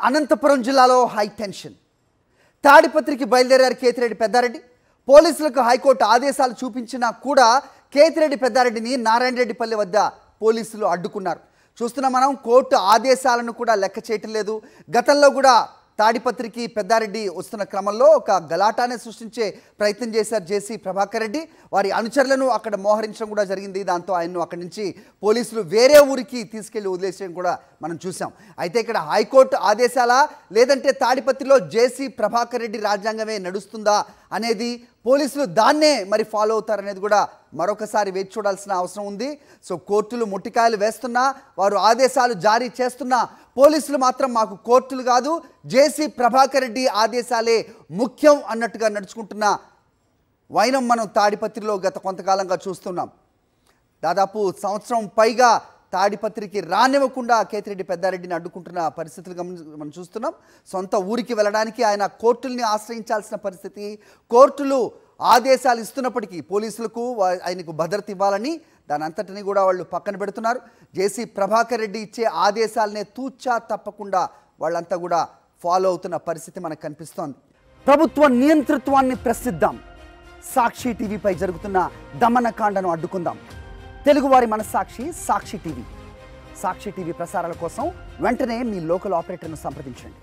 అనంతపురం జిల్లాలో high tension. తాడిపత్రికి బయలుదేరారు కేతిరెడ్డి పెద్దారెడ్డి. పోలీసులకు హైకోర్టు ఆదేశాలు చూపించినా కూడా కేతిరెడ్డి పెద్దారెడ్డిని నారాయణరెడ్డిపల్లి వద్ద పోలీసులు అడ్డుకున్నారు. చూస్తున్నాం మనం, కోర్టు ఆదేశాలను కూడా లెక్క చేయటం లేదు. గతంలో కూడా తాడిపత్రికి పెద్దారెడ్డి వస్తున్న క్రమంలో ఒక గలాటానే సృష్టించే ప్రయత్నం చేశారు జేసీ ప్రభాకర్ రెడ్డి. వారి అనుచరులను అక్కడ మోహరించడం కూడా జరిగింది. దాంతో ఆయన్ను అక్కడి నుంచి పోలీసులు వేరే ఊరికి తీసుకెళ్లి వదిలేసేయడం కూడా మనం చూసాం. అయితే ఇక్కడ హైకోర్టు ఆదేశాలా లేదంటే తాడిపత్రిలో జేసీ ప్రభాకర్ రెడ్డి రాజ్యాంగమే నడుస్తుందా అనేది పోలీసులు దాన్నే మరి ఫాలో అవుతారనేది కూడా మరొకసారి వేచి చూడాల్సిన అవసరం ఉంది. సో కోర్టులు ముట్టికాయలు వేస్తున్నా, వారు ఆదేశాలు జారీ చేస్తున్నా, పోలీసులు మాత్రం మాకు కోర్టులు కాదు, జేసీ ప్రభాకర్ రెడ్డి ఆదేశాలే ముఖ్యం అన్నట్టుగా నడుచుకుంటున్న వైనం మనం తాడిపత్రిలో గత కొంతకాలంగా చూస్తున్నాం. దాదాపు సంవత్సరం పైగా తాడిపత్రికి రానివ్వకుండా కేతిరెడ్డి పెద్దారెడ్డిని అడ్డుకుంటున్న పరిస్థితులు మనం చూస్తున్నాం. సొంత ఊరికి వెళ్ళడానికి ఆయన కోర్టుల్ని ఆశ్రయించాల్సిన పరిస్థితి. కోర్టులు ఆదేశాలు ఇస్తున్నప్పటికీ పోలీసులకు ఆయనకు భద్రత ఇవ్వాలని దాని అంతటిని కూడా వాళ్ళు పక్కన పెడుతున్నారు. జేసీ ప్రభాకర్ రెడ్డి ఇచ్చే ఆదేశాలనే తూచా తప్పకుండా వాళ్ళంతా కూడా ఫాలో అవుతున్న పరిస్థితి మనకు కనిపిస్తోంది. ప్రభుత్వ నియంతృత్వాన్ని ప్రశ్నిద్దాం. సాక్షి టీవీపై జరుగుతున్న దమనకాండను అడ్డుకుందాం. తెలుగువారి మనస్సాక్షి సాక్షి టీవీ. సాక్షి టీవీ ప్రసారాల కోసం వెంటనే మీ లోకల్ ఆపరేటర్ను సంప్రదించండి.